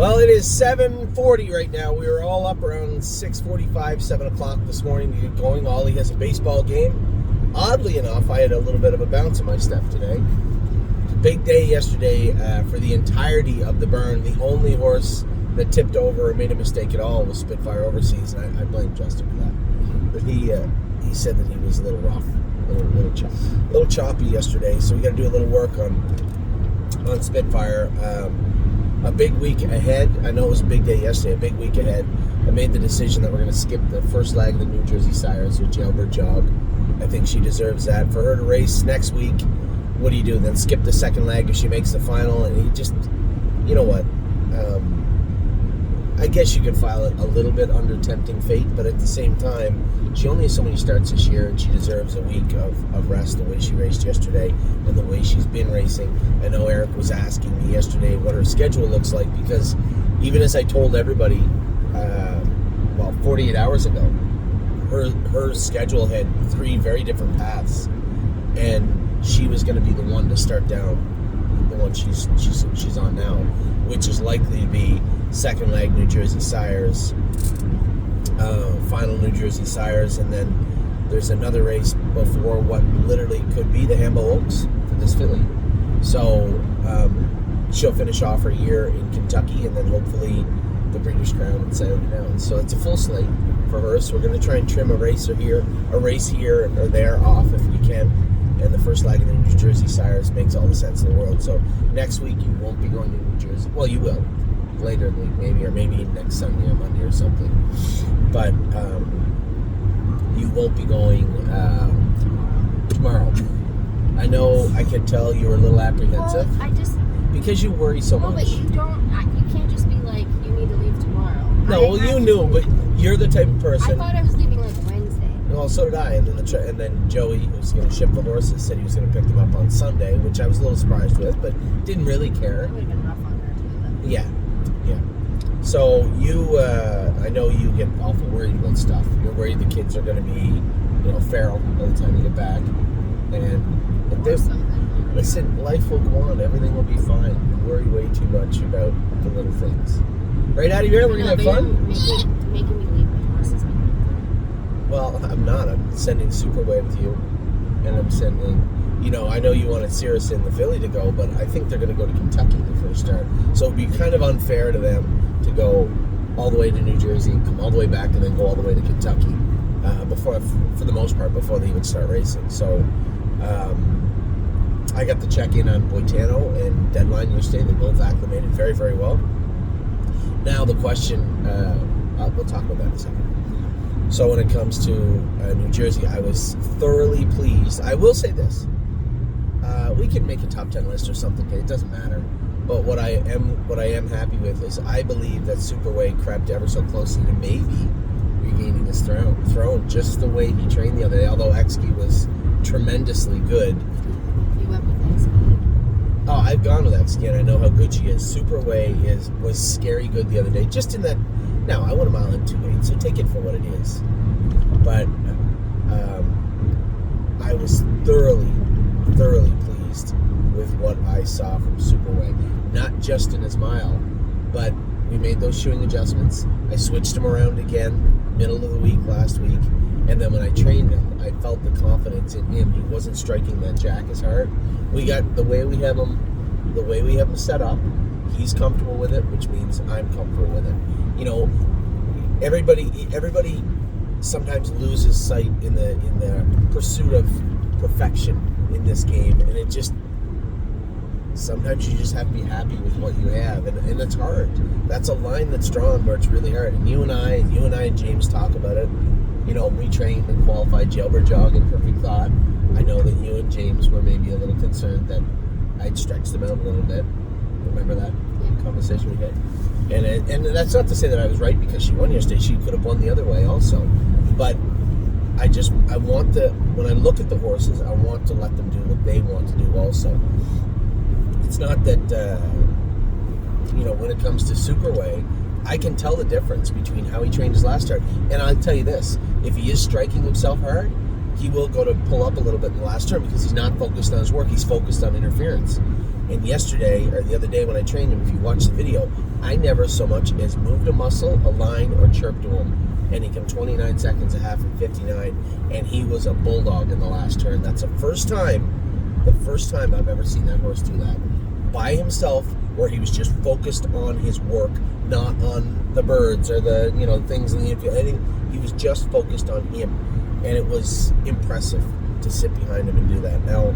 Well, it is 7:40 right now. We were all up around 6:45, 7 o'clock this morning to get going. Ollie has a baseball game. Oddly enough, I had a little bit of a bounce in my step today. It was a big day yesterday for the entirety of the burn. The only horse that tipped over or made a mistake at all was Spitfire Overseas, and I blame Justin for that. But he said that he was a little rough, a little choppy yesterday, so we got to do a little work on Spitfire. A big week ahead. I know it was a big day yesterday. A big week ahead. I made the decision that we're going to skip the first leg of the New Jersey Sires with Jailbird Jog. I think she deserves that. For her to race next week, what do you do? Then skip the second leg if she makes the final? And you know what? I guess you could file it a little bit under tempting fate, but at the same time, she only has so many starts this year, and she deserves a week of rest the way she raced yesterday and the way she's been racing. I know Eric was asking me yesterday what her schedule looks like, because even as I told everybody, 48 hours ago, her schedule had 3 very different paths, and she was going to be the one to start down the one she's on now, which is likely to be second leg New Jersey Sires, final New Jersey Sires, and then there's another race before what literally could be the Hambo Oaks for this filly. So she'll finish off her year in Kentucky, and then hopefully the Breeders' Crown and Saturday down. So it's a full slate for her. So we're going to try and trim a race here or there off if we can. And the first leg of the New Jersey Sires makes all the sense in the world. So next week you won't be going to New Jersey. Well, you will later in the week, maybe next Sunday or Monday or something. But you won't be going tomorrow. I know I could tell you were a little apprehensive. Well, because you worry so much. But you can't just be like, you need to leave tomorrow. No, you knew, but you're the type of person. I thought I was leaving like Wednesday. Well, so did I, and then Joey, who's going to ship the horses, said he was going to pick them up on Sunday, which I was a little surprised with, but didn't really care. That would have been rough on her too. Yeah. So you, I know you get awful worried about stuff. You're worried the kids are going to be, feral by the time you get back, and listen, life will go on. Everything will be fine. You worry way too much about the little things. Right out of here, we're going to have fun. Making me leave my horses. Well, I'm not. I'm sending Superway with you, and I'm sending, I know you wanted Cirrus and the filly to go, but I think they're going to go to Kentucky the first start. So it'd be kind of unfair to them to go all the way to New Jersey, come all the way back, and then go all the way to Kentucky for the most part, before they even start racing. So I got the check-in on Boitano and Deadline yesterday. They both acclimated very, very well. Now the question, we'll talk about that in a second. So when it comes to New Jersey, I was thoroughly pleased. I will say this. We could make a top 10 list or something. It doesn't matter. But what I am happy with is I believe that Superway crept ever so closely to maybe regaining his throne just the way he trained the other day, although Exkey was tremendously good. You went with Exkey? Oh, I've gone with Exkey, and I know how good she is. Superway was scary good the other day, just in that. Now, I went a mile in 2.8, so take it for what it is. But I was thoroughly pleased with what I saw from Superway. Not just in his mile, but we made those shoeing adjustments. I switched him around again, middle of the week last week, and then when I trained him, I felt the confidence in him. He wasn't striking that jack as hard. We got the way we have him set up. He's comfortable with it, which means I'm comfortable with it. Everybody sometimes loses sight in the pursuit of perfection in this game, and it just sometimes you just have to be happy with what you have, and it's hard. That's a line that's drawn where it's really hard. And you and I and James talk about it. We trained and qualified Jailbird Jog in Perfect Thought. I know that you and James were maybe a little concerned that I'd stretch them out a little bit. Remember that conversation we had? And that's not to say that I was right, because she won yesterday. She could have won the other way also. But when I look at the horses, I want to let them do what they want to do also. It's not that, when it comes to Superway, I can tell the difference between how he trained his last start. And I'll tell you this, if he is striking himself hard, he will go to pull up a little bit in the last turn, because he's not focused on his work, he's focused on interference. And yesterday, or the other day when I trained him, if you watch the video, I never so much as moved a muscle, a line, or chirped to him. And he came 29 seconds, a half, and 59, and he was a bulldog in the last turn. That's the first time I've ever seen that horse do that. By himself, where he was just focused on his work, not on the birds or the things in the infield. He was just focused on him, and it was impressive to sit behind him and do that. Now,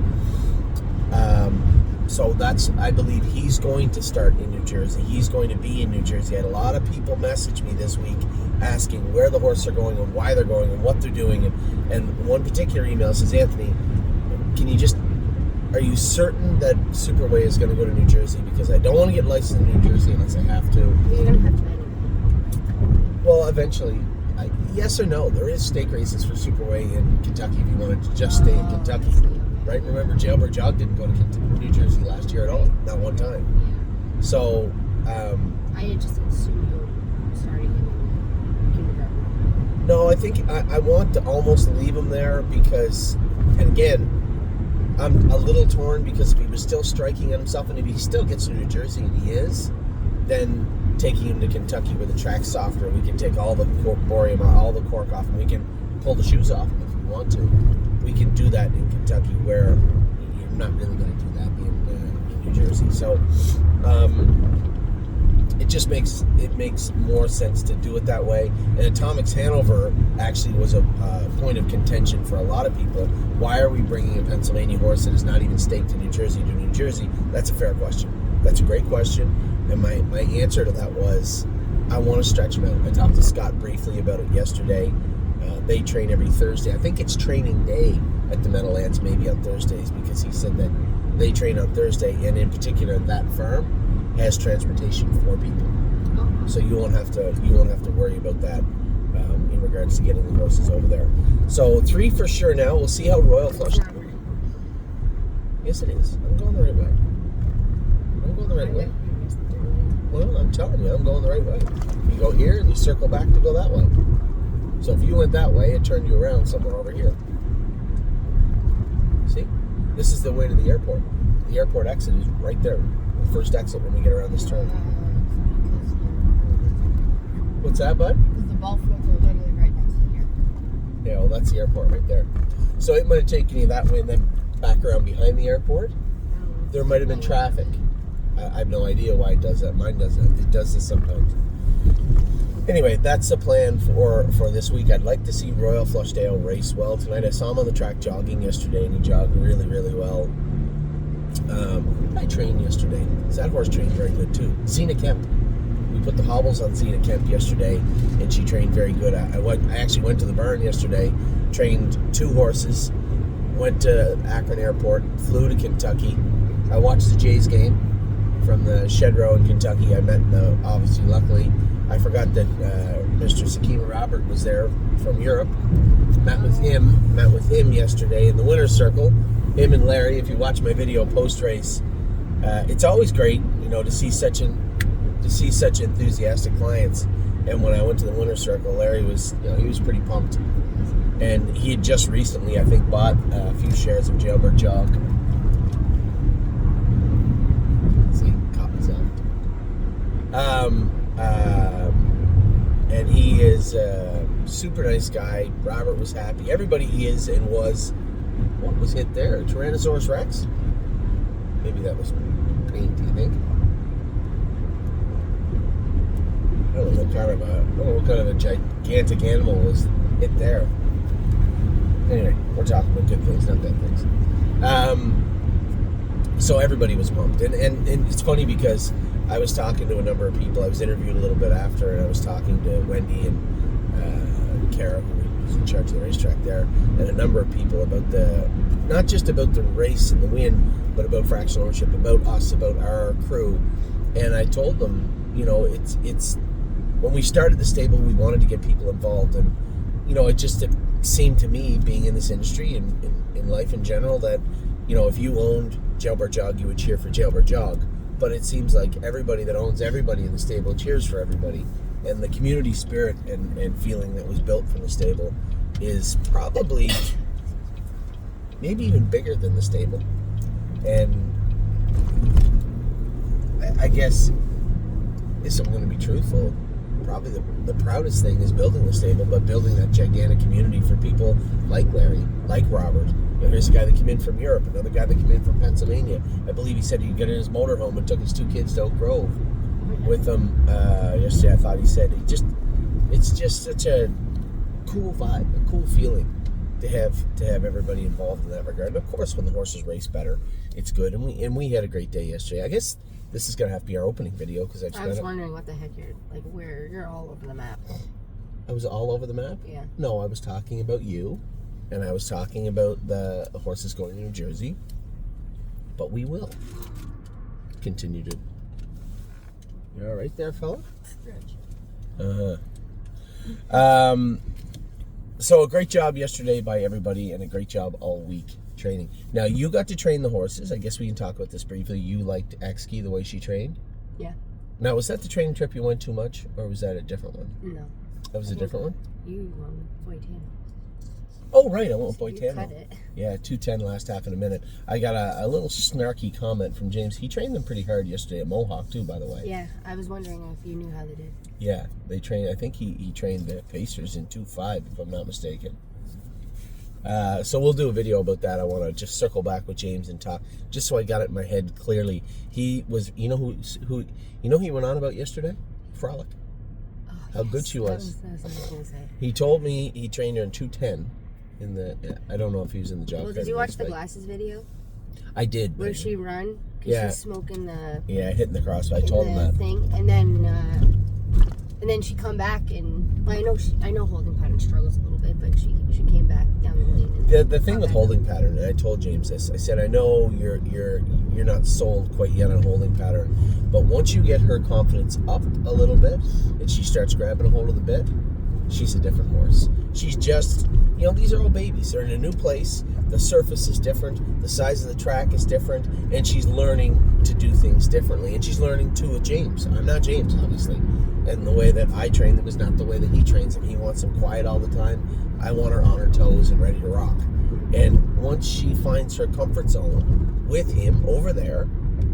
so I believe he's going to start in New Jersey. He's going to be in New Jersey. I had a lot of people message me this week asking where the horses are going and why they're going and what they're doing. And one particular email says, Anthony, are you certain that Superway is going to go to New Jersey? Because I don't want to get licensed in New Jersey unless I have to. You don't have to anymore. Well, eventually, yes or no, there is stake races for Superway in Kentucky if you wanted to just stay in Kentucky. Right? Remember, Jailbird Jog didn't go to New Jersey last year at all. Not one time. Yeah. So, I had just assumed you were starting in kindergarten. no, I think I want to almost leave him there because, and again, I'm a little torn because if he was still striking at himself, and if he still gets to New Jersey, and he is, then taking him to Kentucky where the track's softer, we can take all the borium, all the cork off, and we can pull the shoes off if we want to. We can do that in Kentucky where you're not really going to do that in New Jersey. So it just makes more sense to do it that way. And Atomics Hanover actually was a point of contention for a lot of people. Why are we bringing a Pennsylvania horse that is not even staked in New Jersey to New Jersey? That's a fair question. That's a great question. And my answer to that was, I want to stretch him out. I talked to Scott briefly about it yesterday. They train every Thursday. I think it's training day at the Meadowlands, maybe on Thursdays, because he said that they train on Thursday, and in particular, that farm has transportation for people, so you won't have to worry about that in regards to getting the horses over there. So 3 for sure now. We'll see how Royal Flush. Yes, it is. I'm going the right way. Well, I'm telling you, I'm going the right way. You go here and you circle back to go that way. So if you went that way, it turned you around somewhere over here. See? This is the way to the airport. The airport exit is right there. The first exit when we get around this turn. What's that, bud? Because the ball fields are literally right next to here. Yeah, well, that's the airport right there. So it might have taken you that way and then back around behind the airport. There might have been traffic. I have no idea why it does that. Mine does that. It does this sometimes. Anyway, that's the plan for this week. I'd like to see Royal Flushdale race well tonight. I saw him on the track jogging yesterday, and he jogged really, really well. I trained yesterday. That horse trained very good too. Zena Kemp. We put the hobbles on Zena Kemp yesterday, and she trained very good. I actually went to the barn yesterday, trained 2 horses, went to Akron Airport, flew to Kentucky. I watched the Jays game from the Shed Row in Kentucky. I met, obviously, luckily, I forgot that Mr. Sakima Robert was there from Europe. Met with him yesterday in the winner's circle. Him and Larry. If you watch my video post race, it's always great, to see such enthusiastic clients. And when I went to the winner's circle, Larry was, he was pretty pumped. And he had just recently, I think, bought a few shares of Jailbird Jog. See, caught myself. And he is a super nice guy. Robert was happy. Everybody is and was. What was hit there? Tyrannosaurus Rex? Maybe that was paint, do you think? I don't know what kind of a gigantic animal was hit there. Anyway, we're talking about good things, not bad things. So everybody was pumped. And it's funny because I was talking to a number of people. I was interviewed a little bit after, and I was talking to Wendy and Kara, who was in charge of the racetrack there, and a number of people about not just about the race and the win, but about fractional ownership, about us, about our crew. And I told them, it's when we started the stable, we wanted to get people involved, and it seemed to me, being in this industry and in life in general, that if you owned Jailbird Jog, you would cheer for Jailbird Jog. But it seems like everybody that owns everybody in the stable cheers for everybody, and the community spirit and feeling that was built from the stable is probably maybe even bigger than the stable. And I guess, if I'm going to be truthful, probably the proudest thing is building the stable, but building that gigantic community for people like Larry, like Robert. Here's a guy that came in from Europe, another guy that came in from Pennsylvania. I believe he said he'd get in his motorhome and took his 2 kids to Oak Grove with him yesterday. I thought he said it's just such a cool vibe, a cool feeling to have everybody involved in that regard. And of course, when the horses race better, it's good. And we had a great day yesterday. I guess this is gonna have to be our opening video because I was wondering what the heck you're all over the map. I was all over the map? Yeah. No, I was talking about you, and I was talking about the horses going to New Jersey. But we will continue to. You all right there, fella? So a great job yesterday by everybody, and a great job all week training. Now, you got to train the horses. I guess we can talk about this briefly. You liked Exky, the way she trained? Yeah. Now, was that the training trip you went too much, or was that a different one? No. That was a different one? You won Boytano. Oh, right, I went with So you Boytano. cut it. Yeah, 2:10 last half in a minute. I got a little snarky comment from James. He trained them pretty hard yesterday at Mohawk, too, by the way. Yeah, I was wondering if you knew how they did. Yeah, they trained. I think he trained the Pacers in 2.5, if I'm not mistaken. So we'll do a video about that. I want to just circle back with James and talk, just so I got it in my head clearly. He was, you know who he went on about yesterday? Frolic. Oh, How good she was. That was what I was going to say. He told me he trained her in 2:10. In the, I don't know if he was in the job. Well, did you watch the glasses video? I did. Where she run? Because Yeah. she's smoking the Hitting the crossbar. I told him that. thing, and then she come back and well, I know holding pattern struggles a little bit, but she came back down the lane. And The thing with holding pattern, and I told James this. I said, I know you're not sold quite yet on holding pattern, but once you get her confidence up a little bit, and she starts grabbing a hold of the bit, she's a different horse. She's just, these are all babies. They're in a new place. The surface is different. The size of the track is different. And she's learning to do things differently. And she's learning too with James. I'm not James, obviously. And the way that I train them is not the way that he trains them. He wants them quiet all the time. I want her on her toes and ready to rock. And once she finds her comfort zone with him over there,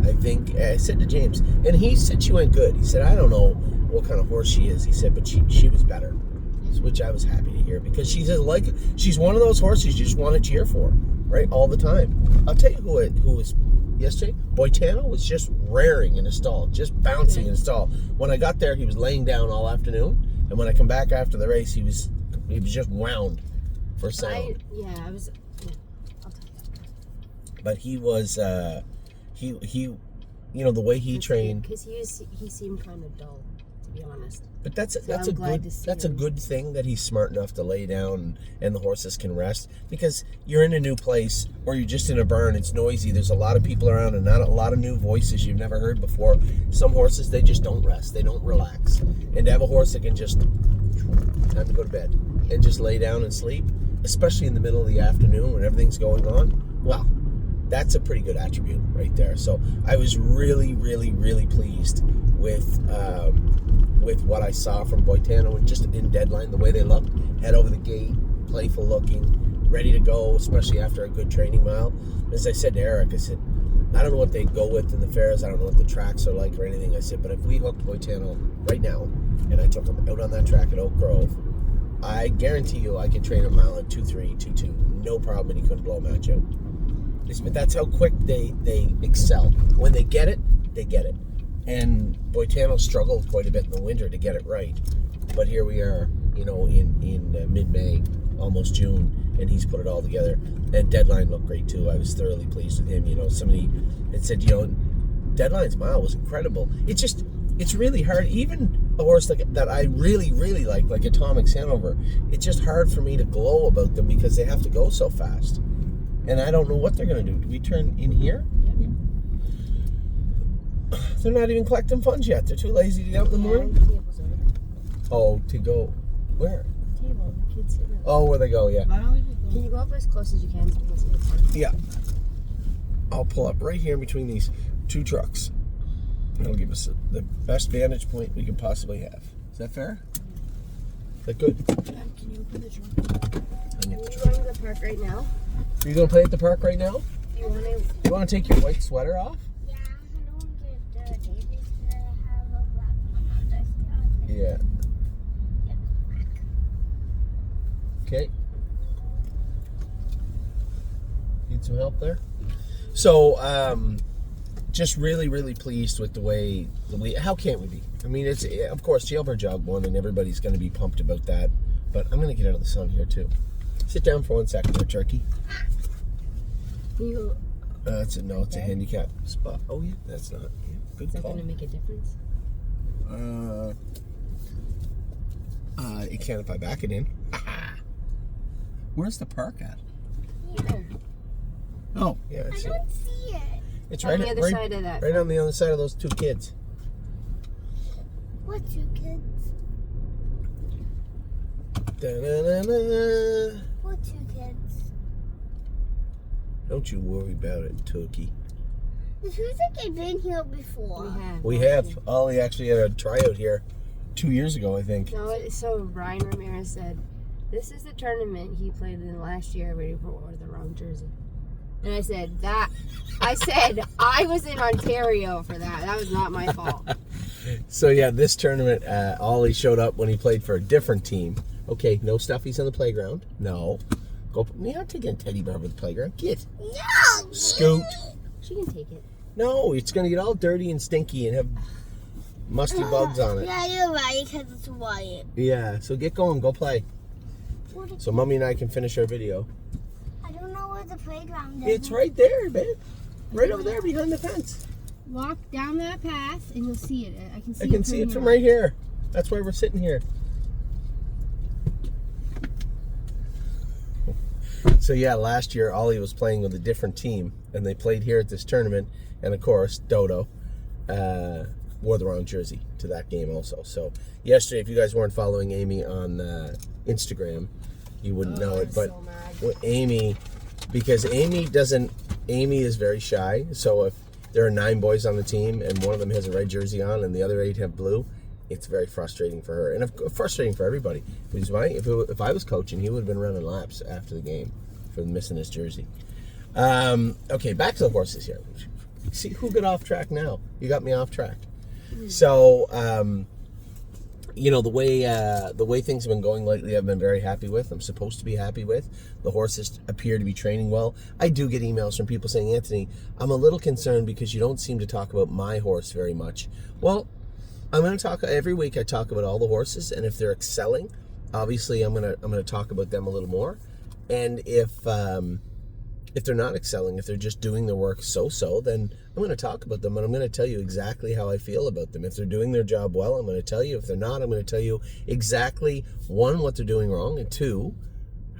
I think, I said to James, and he said she went good. He said, I don't know what kind of horse she is. He said, but she was better. Which I was happy to hear, because she's one of those horses you just want to cheer for, right, all the time. I'll tell you who was yesterday. Boytano was just raring in his stall, just bouncing in his stall. When I got there, he was laying down all afternoon, and when I come back after the race, he was just wound for sound. I'll tell you that. But he was he the way he trained, because he seemed kind of dull, to be honest. But that's I'm glad to see a him. good thing that he's smart enough to lay down and the horses can rest, because you're in a new place or you're just in a barn. It's noisy. There's a lot of people around and not a lot of new voices you've never heard before. Some horses, they just don't rest. They don't relax. And to have a horse that can just time to go to bed and just lay down and sleep, especially in the middle of the afternoon when everything's going on, well, that's a pretty good attribute right there. So I was really, really, really pleased with what I saw from Boytano, and just in Deadline, the way they looked, head over the gate, playful looking, ready to go, especially after a good training mile. As I said to Eric, I said, I don't know what they go with in the fairs, I don't know what the tracks are like or anything. I said, but if we hooked Boytano right now, and I took him out on that track at Oak Grove, I guarantee you I could train a mile at 2.3, 2.2, no problem, and he couldn't blow a match out. But that's how quick they excel. When they get it, they get it. And Boytano struggled quite a bit in the winter to get it right. But here we are, in mid-May, almost June, and he's put it all together. And Deadline looked great too. I was thoroughly pleased with him. Somebody had said, Deadline's mile was incredible. It's really hard. Even a horse that I really, really like Atomic Hanover, it's just hard for me to glow about them because they have to go so fast. And I don't know what they're going to do. Do we turn in here? Yeah. They're not even collecting funds yet. They're too lazy to get out in the morning. The table's over there. Oh, to go where? The table, the kids sit down. Oh, where they go, yeah. Why don't we just Can you go up as close as you can so we can see the park? Yeah. I'll pull up right here between these two trucks. That'll give us the best vantage point we can possibly have. Is that fair? Is that good? Can you open the trunk? I need Are the you truck. going to the park right now? Are you going to play at the park right now? Do you want to? You want to take your white sweater off? Yeah. Yeah. Okay. Need some help there? So, just really, really pleased with the way how can't we be? I mean, it's, of course, Jailbird Jog won, and everybody's going to be pumped about that. But I'm going to get out of the sun here, too. Sit down for 1 second there, Turkey. You. It's a handicap spot. Oh, yeah, that's not. Yeah, good Is that call. going to make a difference? It can if I back it in. Where's the park at? Here. Oh, yeah, I it's don't see it. It's On right the other side of that. right on the other side of those two kids. What two kids? Da-na-na-na. What two kids? Don't you worry about it, Turkey. It feels like I've been here before. We have. We have. Ollie actually had a tryout here 2 years ago, I think. No, so Ryan Ramirez said, this is the tournament he played in last year, but he wore the wrong jersey. And I said, I was in Ontario for that. That was not my fault. So yeah, this tournament, Ollie showed up when he played for a different team. Okay, no stuffies on the playground. No. Go. You're not taking a teddy bear over the playground. Get. No! Scoot. She can take it. No, it's going to get all dirty and stinky and have musty bugs on it. Yeah, you're right, because it's white. Yeah, so get going. Go play. So Mommy and I can finish our video. I don't know where the playground is. It's right there, babe. Right over there behind the fence. Walk down that path and you'll see it. I can see I can see it from right here. That's why we're sitting here. So yeah, last year Ollie was playing with a different team, and they played here at this tournament. And of course, Dodo wore the wrong jersey to that game also. So yesterday, if you guys weren't following Amy on Instagram, you wouldn't know it. But with Amy, because Amy is very shy. So if there are 9 boys on the team and one of them has a red jersey on and the other 8 have blue, it's very frustrating for her, and frustrating for everybody. Because if I was coaching, he would have been running laps after the game for missing his jersey. Okay, back to the horses here. See who got off track now? You got me off track. So, the way things have been going lately, I've been very happy with. I'm supposed to be happy with. The horses appear to be training well. I do get emails from people saying, Anthony, I'm a little concerned because you don't seem to talk about my horse very much. Well, I'm going to talk every week. I talk about all the horses, and if they're excelling, obviously I'm going to talk about them a little more. And if they're not excelling, if they're just doing their work so-so, then I'm going to talk about them, and I'm going to tell you exactly how I feel about them. If they're doing their job well, I'm going to tell you. If they're not, I'm going to tell you exactly, 1, what they're doing wrong, and 2,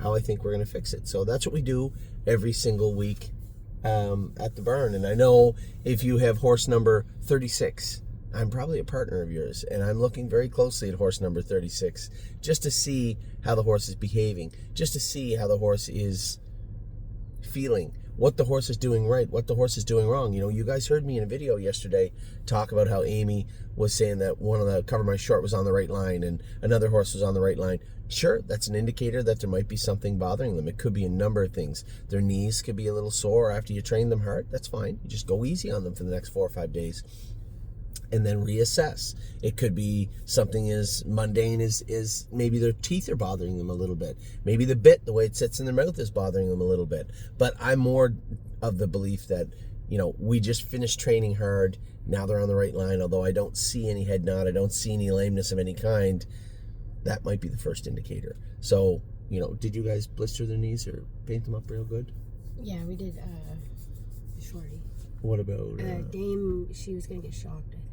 how I think we're going to fix it. So that's what we do every single week at the barn. And I know if you have horse number 36, I'm probably a partner of yours, and I'm looking very closely at horse number 36 just to see how the horse is behaving, just to see how the horse is feeling, what the horse is doing right, what the horse is doing wrong. You know, you guys heard me in a video yesterday talk about how Amy was saying that one of the Cover My Short was on the right line and another horse was on the right line. Sure, that's an indicator that there might be something bothering them. It could be a number of things. Their knees could be a little sore after you train them hard. That's fine. You just go easy on them for the next 4 or 5 days and then reassess. It could be something as mundane as maybe their teeth are bothering them a little bit. Maybe the bit, the way it sits in their mouth, is bothering them a little bit. But I'm more of the belief that, we just finished training hard. Now they're on the right line. Although I don't see any head nod, I don't see any lameness of any kind. That might be the first indicator. So, did you guys blister their knees or paint them up real good? Yeah, we did Shorty. What about... Dame, she was going to get shocked, I think.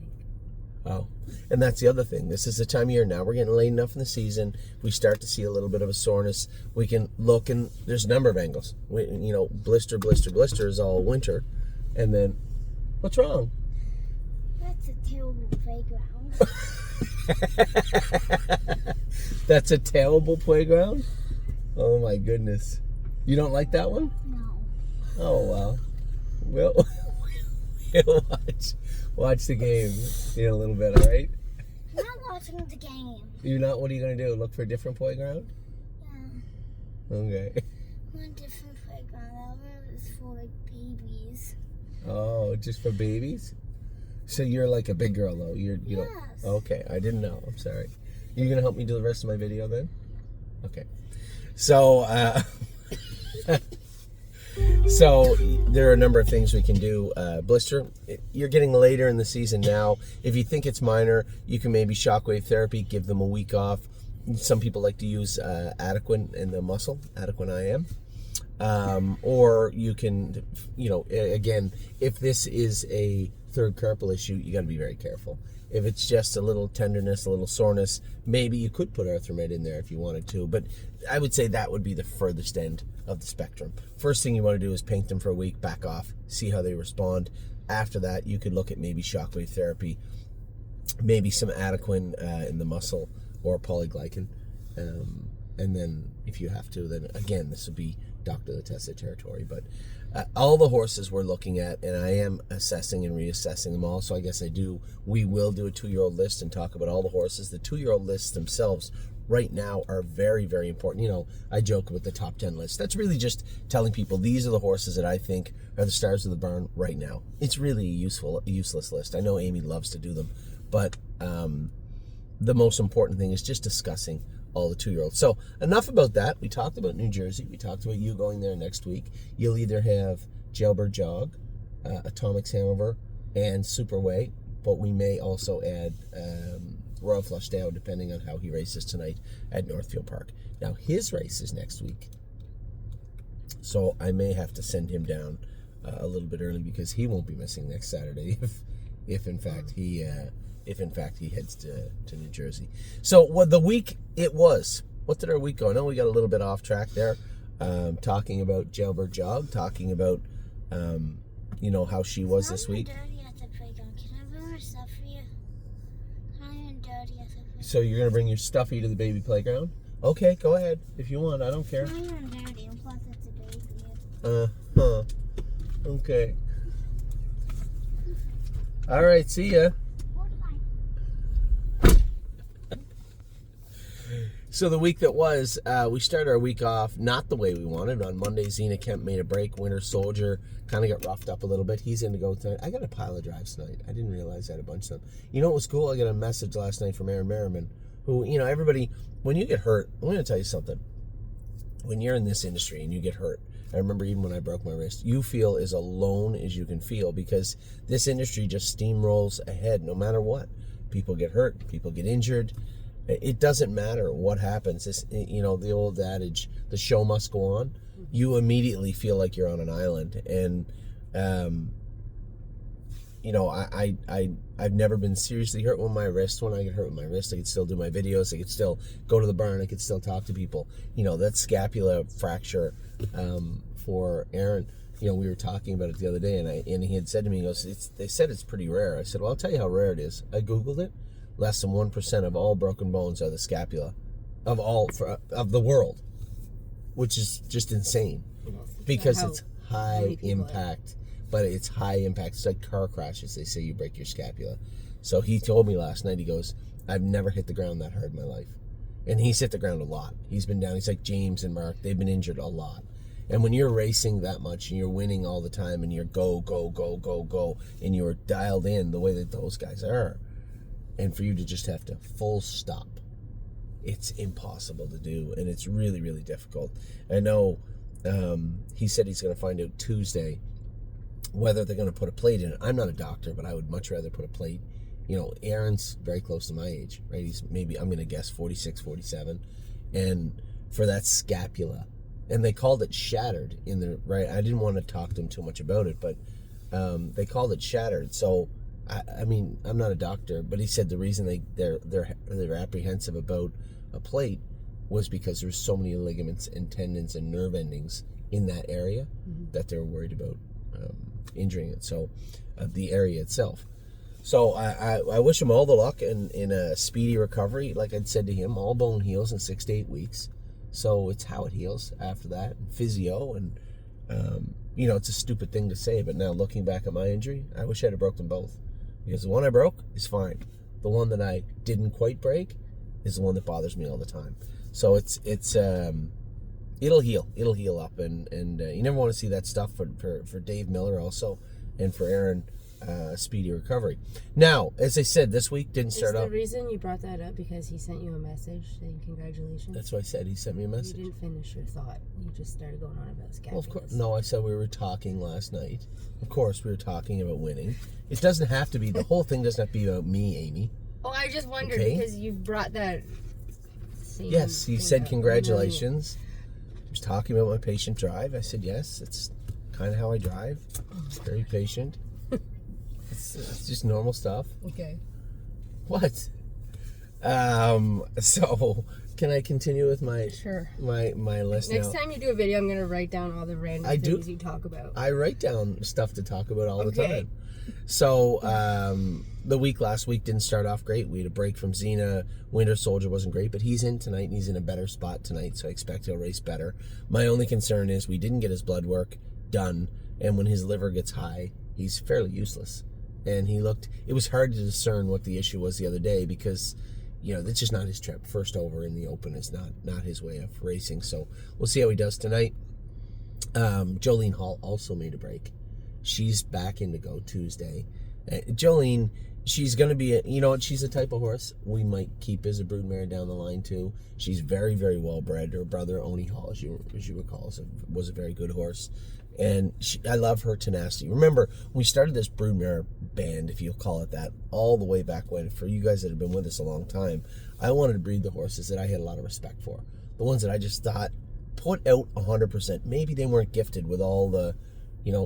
Oh, and that's the other thing. This is the time of year now. We're getting late enough in the season. We start to see a little bit of a soreness. We can look, and there's a number of angles. Blister is all winter. And then, what's wrong? That's a terrible playground. That's a terrible playground? Oh my goodness. You don't like that one? No. Oh, well. We'll watch the game in a little bit, all right? I'm not watching the game. You're not? What are you going to do? Look for a different playground? Yeah. Okay. One different playground. That one is for, babies. Oh, just for babies? So you're like a big girl, though. You Yes. don't. Okay, I didn't know. I'm sorry. You're gonna help me do the rest of my video then? Okay. So, so there are a number of things we can do. Blister, you're getting later in the season now. If you think it's minor, you can maybe shockwave therapy, give them a week off. Some people like to use Adequan in the muscle, Adequan IM. Or you can, again, if this is a third carpal issue, you got to be very careful. If it's just a little tenderness, a little soreness, maybe you could put Arthromed in there if you wanted to. But I would say that would be the furthest end of the spectrum. First thing you want to do is paint them for a week, back off, see how they respond. After that, you could look at maybe shockwave therapy, maybe some Adequan in the muscle or polyglycan. And then if you have to, then again, this would be Dr. Latessa territory. But all the horses we're looking at, and I am assessing and reassessing them all, so I guess we will do a 2-year-old list and talk about all the horses. The 2-year-old lists themselves right now are very, very important. I joke about the top 10 list. That's really just telling people these are the horses that I think are the stars of the barn right now. It's really a useless list. I know Amy loves to do them, but the most important thing is just discussing all the 2-year-olds. So enough about that. We talked about New Jersey. We talked about you going there next week. You'll either have Jailbird Jog, Atomics Hanover, and Superway, but we may also add Royal Flushdale, depending on how he races tonight at Northfield Park. Now, his race is next week, so I may have to send him down a little bit early because he won't be missing next Saturday if in fact he heads to New Jersey. So what the week it was, what did our week go? I know we got a little bit off track there, talking about Jailbird Jog, talking about how she was this week. Dirty at the playground. Can I bring my stuff for you? I'm dirty at the playground. So you're gonna bring your stuffy to the baby playground? Okay, go ahead if you want. I don't care. I'm dirty and plus it's a baby. Okay. All right. See ya. So the week that was, we started our week off not the way we wanted. On Monday, Zena Kemp made a break. Winter Soldier kind of got roughed up a little bit. He's in to go tonight. I got a pile of drives tonight. I didn't realize I had a bunch of them. You know what was cool? I got a message last night from Aaron Merriman, who, everybody, when you get hurt, I'm going to tell you something. When you're in this industry and you get hurt, I remember even when I broke my wrist, you feel as alone as you can feel because this industry just steamrolls ahead no matter what. People get hurt. People get injured. It doesn't matter what happens. This, the old adage, the show must go on. You immediately feel like you're on an island. And, I've never been seriously hurt with my wrist. When I get hurt with my wrist, I could still do my videos. I could still go to the barn. I could still talk to people. That scapula fracture for Aaron, we were talking about it the other day, and he had said to me, he goes, they said it's pretty rare. I said, well, I'll tell you how rare it is. I Googled it. Less than 1% of all broken bones are the scapula of the world, which is just insane because it's high impact. But it's high impact. It's like car crashes. They say you break your scapula. So he told me last night, he goes, I've never hit the ground that hard in my life. And he's hit the ground a lot. He's been down. He's like James and Mark. They've been injured a lot. And when you're racing that much and you're winning all the time and you're go, and you're dialed in the way that those guys are, and for you to just have to full stop, it's impossible to do, and it's really, really difficult. I know he said he's going to find out Tuesday whether they're going to put a plate in it. I'm not a doctor, but I would much rather put a plate. Aaron's very close to my age, right? He's maybe, I'm going to guess, 46, 47. And for that scapula, and they called it shattered in the, right? I didn't want to talk to him too much about it, but they called it shattered. So, I mean, I'm not a doctor, but he said the reason they're apprehensive about a plate was because there's so many ligaments and tendons and nerve endings in that area that they're worried about injuring it. So the area itself. So I wish him all the luck in a speedy recovery. Like I'd said to him, all bone heals in 6 to 8 weeks. So it's how it heals after that. Physio and it's a stupid thing to say, but now looking back at my injury, I wish I'd have broke them both. Because the one I broke is fine. The one that I didn't quite break is the one that bothers me all the time. So it'll heal up, and you never want to see that stuff for Dave Miller also, and for Aaron. speedy recovery. Now, as I said, this week didn't start Is off. the reason you brought that up because he sent you a message saying congratulations? That's what I said. He sent me a message. You didn't finish your thought. You just started going on about scabs. Well, of course. No, I said we were talking last night. Of course, we were talking about winning. It doesn't have to be, the whole thing doesn't have to be about me, Amy. Oh, I just wondered because you brought that. Yes, he said congratulations. He was talking about my patient drive. I said, yes, it's kind of how I drive. Very patient. It's just normal stuff. Okay. What? So, can I continue with my my list Next now? time you do a video, I'm gonna write down all the random things you talk about. I write down stuff to talk about all the time. So, the last week didn't start off great. We had a break from Xena. Winter Soldier wasn't great, but he's in tonight, and he's in a better spot tonight, so I expect he'll race better. My only concern is we didn't get his blood work done, and when his liver gets high, he's fairly useless. And it was hard to discern what the issue was the other day because, that's just not his trip. First over in the open is not his way of racing. So we'll see how he does tonight. Jolene Hall also made a break. She's back in to go Tuesday. Jolene, she's going to be, she's a type of horse we might keep as a broodmare down the line too. She's very, very well bred. Her brother, Oni Hall, as you recall, was a very good horse. And I love her tenacity. Remember, when we started this broodmare band, if you'll call it that, all the way back when, for you guys that have been with us a long time, I wanted to breed the horses that I had a lot of respect for. The ones that I just thought put out 100%. Maybe they weren't gifted with all the,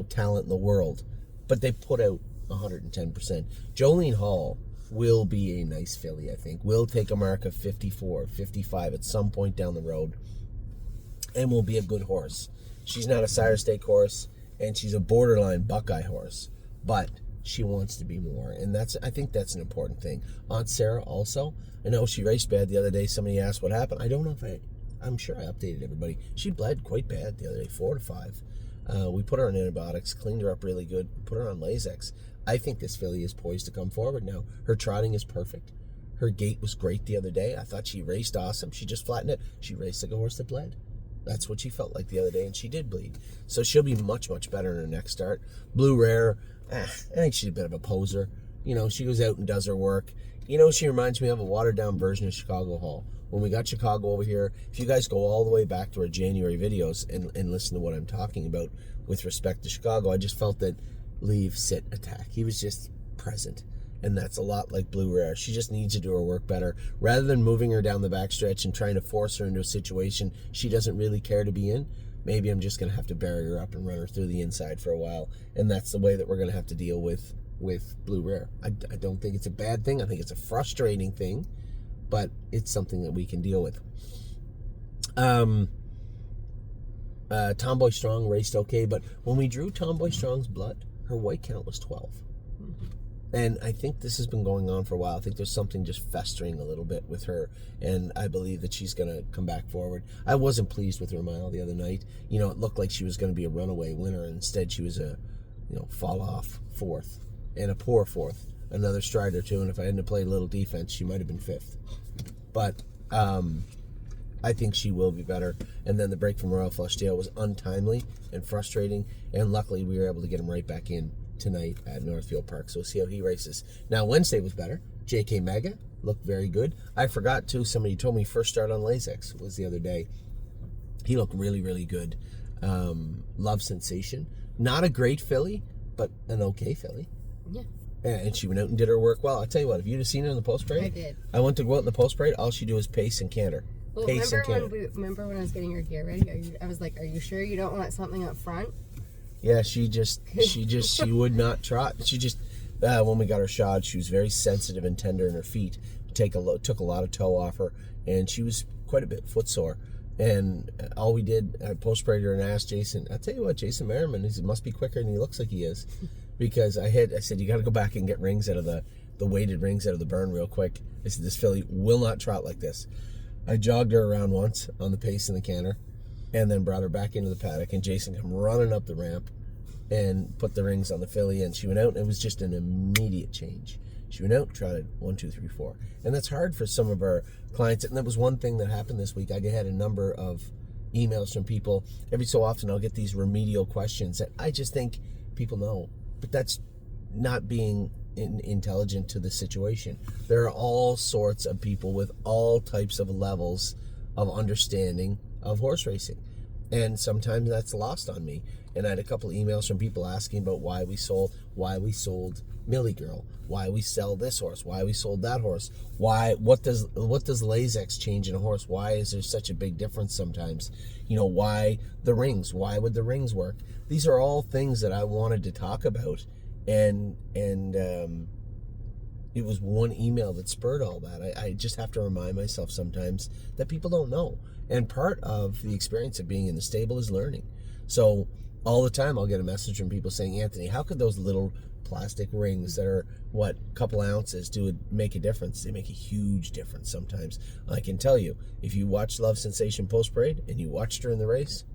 talent in the world, but they put out 110%. Jolene Hall will be a nice filly, I think. Will take a mark of 54, 55 at some point down the road, and will be a good horse. She's not a sire stake horse, and she's a borderline Buckeye horse, but she wants to be more, and I think that's an important thing. Aunt Sarah also, I know she raced bad the other day. Somebody asked what happened. I don't know if I'm sure I updated everybody. She bled quite bad the other day, 4 to 5. We put her on antibiotics, cleaned her up really good, put her on Lasix. I think this filly is poised to come forward now. Her trotting is perfect. Her gait was great the other day. I thought she raced awesome. She just flattened it. She raced like a horse that bled. That's what she felt like the other day, and she did bleed. So she'll be much, much better in her next start. Blue Rare, I think she's a bit of a poser. She goes out and does her work. She reminds me of a watered-down version of Chicago Hall. When we got Chicago over here, if you guys go all the way back to our January videos and listen to what I'm talking about with respect to Chicago, I just felt that leave, sit, attack. He was just present. And that's a lot like Blue Rare. She just needs to do her work better. Rather than moving her down the backstretch and trying to force her into a situation she doesn't really care to be in, maybe I'm just going to have to bury her up and run her through the inside for a while. And that's the way that we're going to have to deal with Blue Rare. I don't think it's a bad thing. I think it's a frustrating thing, but it's something that we can deal with. Tomboy Strong raced okay, but when we drew Tomboy Strong's blood, her white count was 12. And I think this has been going on for a while. I think there's something just festering a little bit with her, and I believe that she's going to come back forward. I wasn't pleased with her mile the other night. It looked like she was going to be a runaway winner. Instead, she was a, fall-off 4th, and a poor 4th. Another stride or two, and if I hadn't played a little defense, she might have been 5th. But I think she will be better. And then the break from Royal Flushdale was untimely and frustrating, and luckily we were able to get him right back in tonight at Northfield Park. So we'll see how he races. Now, Wednesday was better. JK Mega looked very good. I forgot, too, somebody told me first start on Lasix was the other day. He looked really, really good. Love Sensation. Not a great filly, but an okay filly. Yeah. And she went out and did her work well. I'll tell you what, if you'd have seen her in the post parade, I did. I went to go out in the post parade, all she do is pace and canter. Well, pace remember when I was getting your gear ready? I was like, are you sure you don't want something up front? Yeah, she would not trot. She just, when we got her shod, she was very sensitive and tender in her feet. Took a lot of toe off her, and she was quite a bit footsore. And all we did, I post-paraded her and asked Jason, I'll tell you what, Jason Merriman, he must be quicker than he looks like he is. Because I said, you got to go back and get rings out of the weighted rings out of the burn real quick. I said, this filly will not trot like this. I jogged her around once on the pace and the canter, and then brought her back into the paddock, and Jason come running up the ramp and put the rings on the filly, and she went out, and it was just an immediate change. She went out, trotted 1, 2, 3, 4. And that's hard for some of our clients, and that was one thing that happened this week. I had a number of emails from people. Every so often I'll get these remedial questions that I just think people know. But that's not being intelligent to the situation. There are all sorts of people with all types of levels of understanding of horse racing, and sometimes that's lost on me. And I had a couple of emails from people asking about why we sold Millie Girl, why we sell this horse, why we sold that horse, what does Lasix change in a horse, why is there such a big difference sometimes, why the rings, why would the rings work? These are all things that I wanted to talk about, and it was one email that spurred all that. I just have to remind myself sometimes that people don't know, and part of the experience of being in the stable is learning. So all the time I'll get a message from people saying, Anthony, how could those little plastic rings that are couple ounces make a difference? They make a huge difference sometimes. I can tell you, if you watch Love Sensation post parade and you watched her in the race,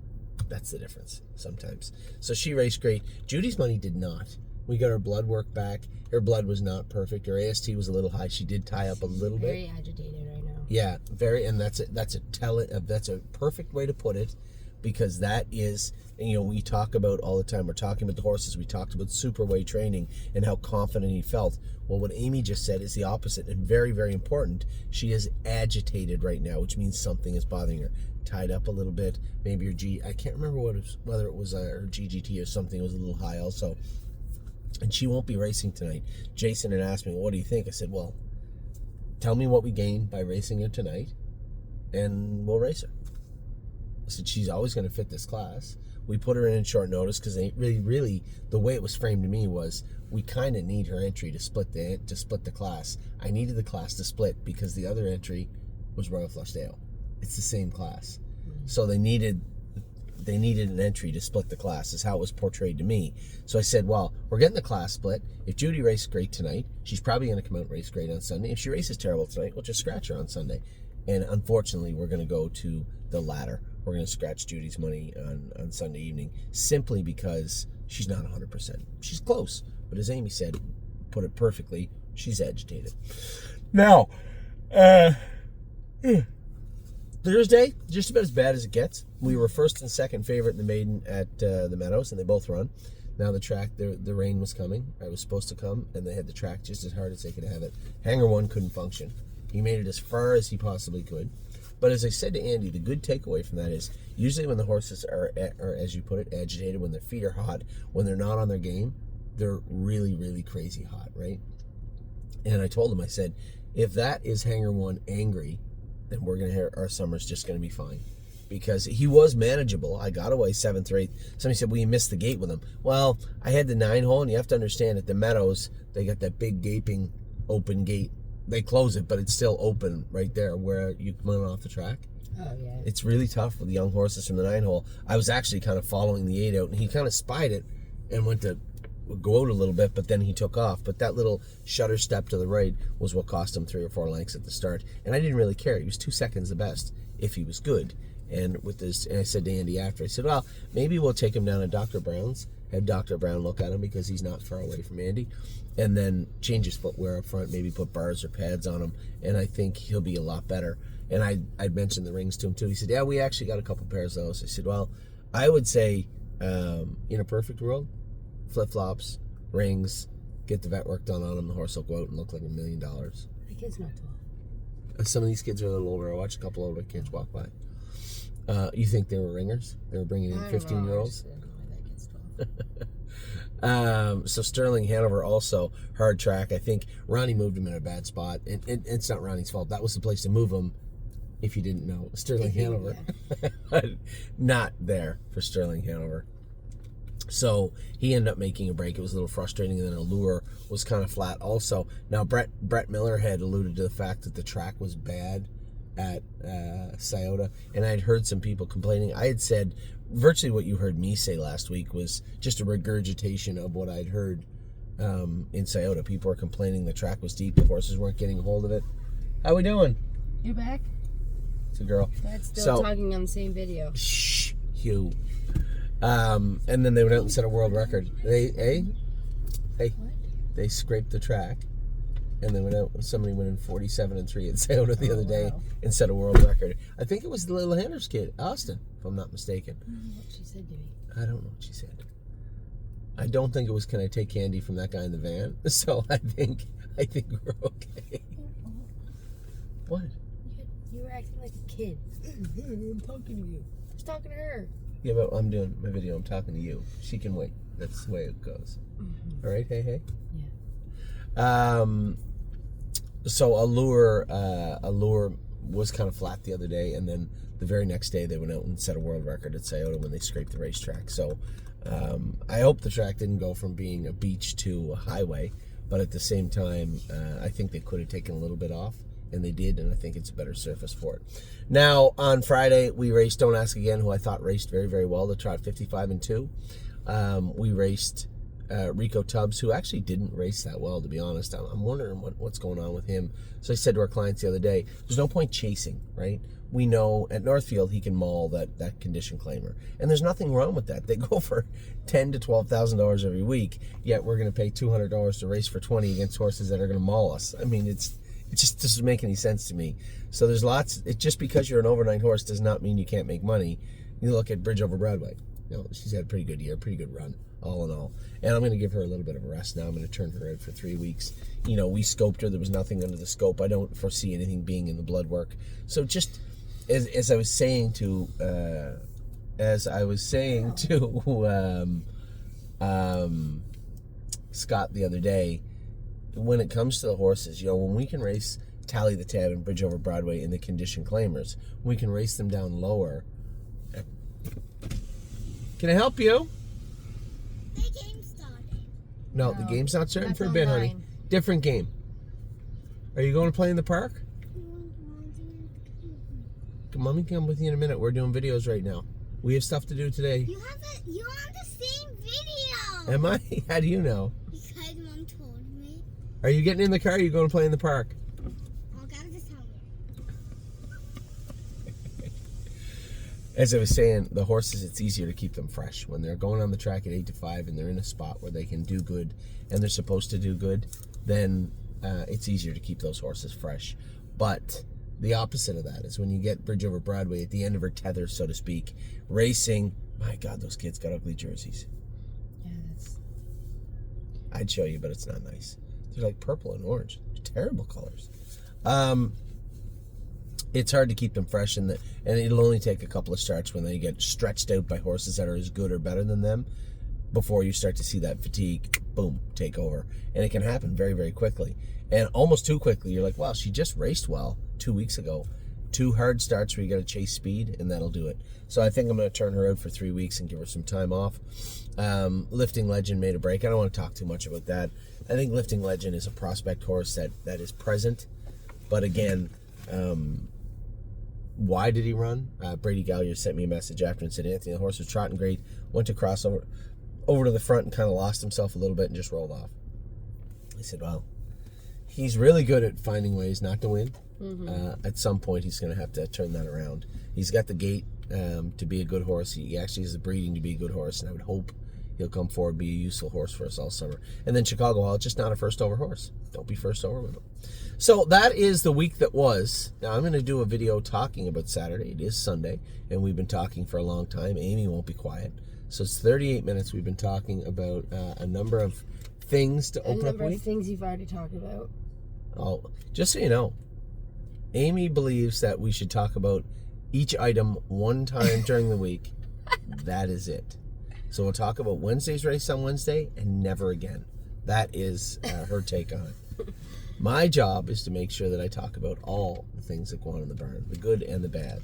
that's the difference sometimes. So she raced great. Judy's Money did not. We got her blood work back. Her blood was not perfect. Her AST was a little high. She did tie up a little bit. Very agitated right now. Yeah, very, and that's a perfect way to put it, because that is, we talk about all the time. We're talking about the horses. We talked about Superway training and how confident he felt. Well, what Amy just said is the opposite, and very, very important. She is agitated right now, which means something is bothering her. Tied up a little bit. Maybe her I can't remember whether it was her GGT or something. It was a little high also. And she won't be racing tonight. Jason had asked me, what do you think? I said, well, tell me what we gained by racing her tonight, and we'll race her. I said, she's always going to fit this class. We put her in short notice because they really, the way it was framed to me was, we kind of need her entry to split the class. I needed the class to split because the other entry was Royal Flushdale. It's the same class. So they needed an entry to split the class, is how it was portrayed to me. So I said, well, we're getting the class split. If Judy races great tonight, she's probably going to come out and race great on Sunday. If she races terrible tonight, we'll just scratch her on Sunday. And unfortunately, we're going to go to the latter. We're going to scratch Judy's Money on Sunday evening, simply because she's not 100%. She's close, but as Amy said, put it perfectly, she's agitated. Now, Thursday, just about as bad as it gets. We were first and second favorite in the maiden at the Meadows, and they both run. Now the track, the rain was coming. It was supposed to come, and they had the track just as hard as they could have it. Hanger 1 couldn't function. He made it as far as he possibly could. But as I said to Andy, the good takeaway from that is, usually when the horses are, as you put it, agitated, when their feet are hot, when they're not on their game, they're really, really crazy hot, right? And I told him, I said, if that is Hanger 1 angry, then our summer's just going to be fine. Because he was manageable. I got away 7th or 8th. Somebody said, well, you missed the gate with him. Well, I had the 9 hole, and you have to understand, at the Meadows, they got that big gaping open gate. They close it, but it's still open right there where you come in off the track. Oh, yeah. It's really tough with the young horses from the 9 hole. I was actually kind of following the 8 out, and he kind of spied it and went to go out a little bit, but then he took off. But that little shutter step to the right was what cost him 3 or 4 lengths at the start. And I didn't really care. He was 2 seconds the best if he was good. And I said to Andy after, I said, well, maybe we'll take him down to Dr. Brown's, have Dr. Brown look at him because he's not far away from Andy, and then change his footwear up front, maybe put bars or pads on him, and I think he'll be a lot better. And I'd mentioned the rings to him too. He said, yeah, we actually got a couple pairs of those. I said, well, I would say in a perfect world, flip-flops, rings, get the vet work done on him, the horse will go out and look like $1 million. The kid's not 12. Some of these kids are a little older. I watched a couple older kids walk by. You think they were ringers? They were bringing in 15-year-olds? So Sterling Hanover also, hard track. I think Ronnie moved him in a bad spot. And it's not Ronnie's fault. That was the place to move him, if you didn't know. Sterling Hanover. Yeah. Not there for Sterling Hanover. So he ended up making a break. It was a little frustrating, and then Allure was kind of flat also. Now, Brett Miller had alluded to the fact that the track was bad at Scioto, and I'd heard some people complaining. I had said virtually what you heard me say last week was just a regurgitation of what I'd heard in Scioto. People were complaining the track was deep, the horses weren't getting a hold of it. How we doing? You back? It's a girl. Dad's still talking on the same video. Shh, Hugh. And then they went out and set a world record. They scraped the track, and they went out. Somebody went in 47-3 at Scioto the other day and set a world record. I think it was the little Handers kid, Austin, if I'm not mistaken. I don't know what she said to me. I don't know what she said. I don't think it was, can I take candy from that guy in the van? So I think we're okay. What? You were acting like a kid. I'm talking to you. I was talking to her. Yeah, but I'm doing my video. I'm talking to you. She can wait. That's the way it goes. Mm-hmm. All right, hey. Yeah. So Allure was kind of flat the other day, and then the very next day they went out and set a world record at Scioto when they scraped the racetrack. So I hope the track didn't go from being a beach to a highway, but at the same time, I think they could have taken a little bit off, and they did, and I think it's a better surface for it. Now, on Friday, we raced Don't Ask Again, who I thought raced very, very well. The trot 55-2. We raced Rico Tubbs, who actually didn't race that well, to be honest. I'm wondering what's going on with him. So I said to our clients the other day, there's no point chasing, right? We know at Northfield he can maul that condition claimer, and there's nothing wrong with that. They go for $10,000 to $12,000 every week, yet we're going to pay $200 to race for 20 against horses that are going to maul us. I mean, it just doesn't make any sense to me. So there's lots. Just because you're an overnight horse does not mean you can't make money. You look at Bridge Over Broadway. You know, she's had a pretty good year, pretty good run, all in all. And I'm going to give her a little bit of a rest now. I'm going to turn her out for 3 weeks. You know, we scoped her. There was nothing under the scope. I don't foresee anything being in the blood work. So just as I was saying to Scott the other day, when it comes to the horses, you know, when we can race Tally the Tab and Bridge Over Broadway in the condition claimers, we can race them down lower. Can I help you? The game started. No, the game's not starting That's for a bit, honey. online. Different game. Are you going to play in the park? Mommy can come with you in a minute. We're doing videos right now. We have stuff to do today. You're on the same video. Am I? How do you know? Because Mom told me. Are you getting in the car or are you going to play in the park? I'll go to tell me. As I was saying, the horses, it's easier to keep them fresh. When they're going on the track at 8 to 5 and they're in a spot where they can do good and they're supposed to do good, then it's easier to keep those horses fresh. But the opposite of that is when you get Bridge Over Broadway at the end of her tether, so to speak, racing. My God, those kids got ugly jerseys. Yeah, that's... I'd show you, but it's not nice. They're like purple and orange. They're terrible colors. It's hard to keep them fresh, and it'll only take a couple of starts when they get stretched out by horses that are as good or better than them before you start to see that fatigue, boom, take over. And it can happen very, very quickly. And almost too quickly, you're like, wow, she just raced well 2 weeks ago. 2 hard starts where you got to chase speed, and that'll do it. So I think I'm going to turn her out for 3 weeks and give her some time off. Lifting Legend made a break. I don't want to talk too much about that. I think Lifting Legend is a prospect horse that is present. But again, why did he run? Brady Gallier sent me a message after and said, Anthony, the horse was trotting great, went to cross over to the front and kind of lost himself a little bit and just rolled off. I said, well, he's really good at finding ways not to win. Mm-hmm. At some point, he's going to have to turn that around. He's got the gait to be a good horse. He actually has the breeding to be a good horse, and I would hope he'll come forward and be a useful horse for us all summer. And then Chicago Hall, just not a first over horse. Don't be first over with him. So that is the week that was. Now I'm going to do a video talking about Saturday. It is Sunday, and we've been talking for a long time. Amy won't be quiet. So it's 38 minutes. We've been talking about a number of things to open up. A number of things you've already talked about. Oh, just so you know, Amy believes that we should talk about each item one time during the week. That is it. So we'll talk about Wednesday's race on Wednesday and never again. That is her take on it. My job is to make sure that I talk about all the things that go on in the barn, the good and the bad.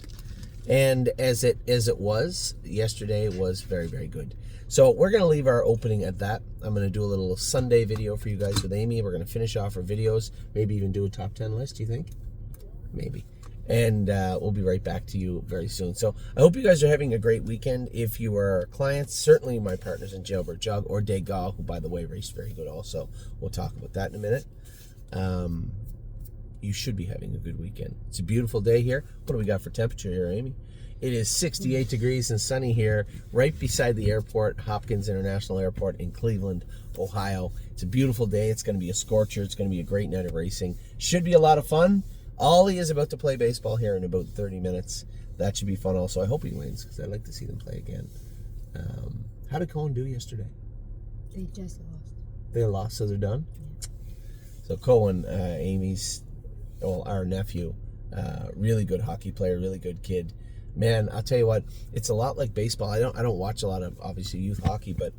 And as it was, yesterday was very, very good. So we're going to leave our opening at that. I'm going to do a little Sunday video for you guys with Amy. We're going to finish off our videos, maybe even do a top 10 list, do you think? Maybe. And we'll be right back to you very soon. So I hope you guys are having a great weekend. If you are clients, certainly my partners in Jailbird Jug or Degas, who, by the way, raced very good also. We'll talk about that in a minute. You should be having a good weekend. It's a beautiful day here. What do we got for temperature here, Amy? It is 68 degrees and sunny here, right beside the airport, Hopkins International Airport in Cleveland, Ohio. It's a beautiful day. It's going to be a scorcher. It's going to be a great night of racing. Should be a lot of fun. Ollie is about to play baseball here in about 30 minutes. That should be fun also. I hope he wins because I'd like to see them play again. How did Cohen do yesterday? They just lost. They lost, so they're done. So Cohen, our nephew, really good hockey player, really good kid. Man, I'll tell you what, it's a lot like baseball. I don't watch a lot of obviously youth hockey, but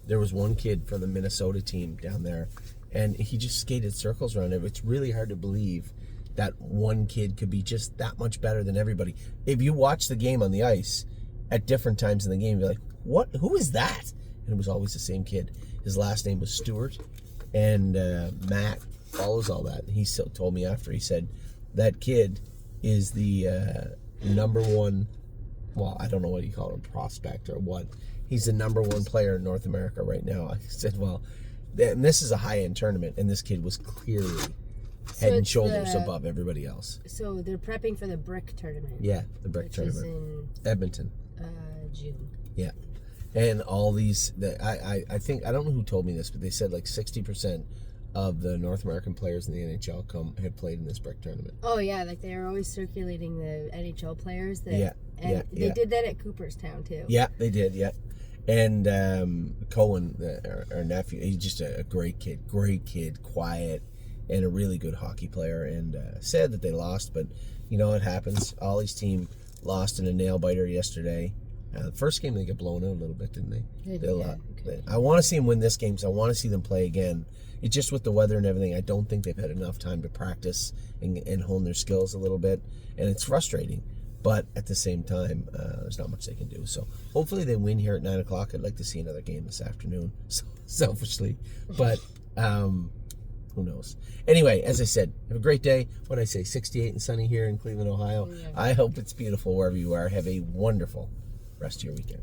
there was one kid from the Minnesota team down there, and he just skated circles around it. It's really hard to believe that one kid could be just that much better than everybody. If you watch the game on the ice at different times in the game, you're like, what? Who is that? And it was always the same kid. His last name was Stewart, and Matt follows all that. He still told me after, he said, that kid is the number one, well, I don't know what you call him, prospect or what. He's the number one player in North America right now. I said, well, and this is a high-end tournament, and this kid was clearly head and shoulders above everybody else. So they're prepping for the brick tournament. Yeah, the brick which tournament. Is in Edmonton. June. Yeah. And all these, I think, I don't know who told me this, but they said like 60% of the North American players in the NHL had played in this brick tournament. Oh yeah, like they are always circulating the NHL players. That, Yeah, and they did that at Cooperstown too. Yeah, they did. Yeah, and Cohen, our nephew, he's just a great kid, quiet, and a really good hockey player. And sad that they lost, but you know it happens. Ollie's team lost in a nail biter yesterday. The first game they got blown out a little bit, didn't they? I want to see them win this game, so I want to see them play again. It's just with the weather and everything, I don't think they've had enough time to practice and hone their skills a little bit, and it's frustrating. But at the same time, there's not much they can do. So hopefully they win here at 9 o'clock. I'd like to see another game this afternoon, selfishly. But who knows? Anyway, as I said, have a great day. What did I say, 68 and sunny here in Cleveland, Ohio. Yeah. I hope it's beautiful wherever you are. Have a wonderful rest of your weekend.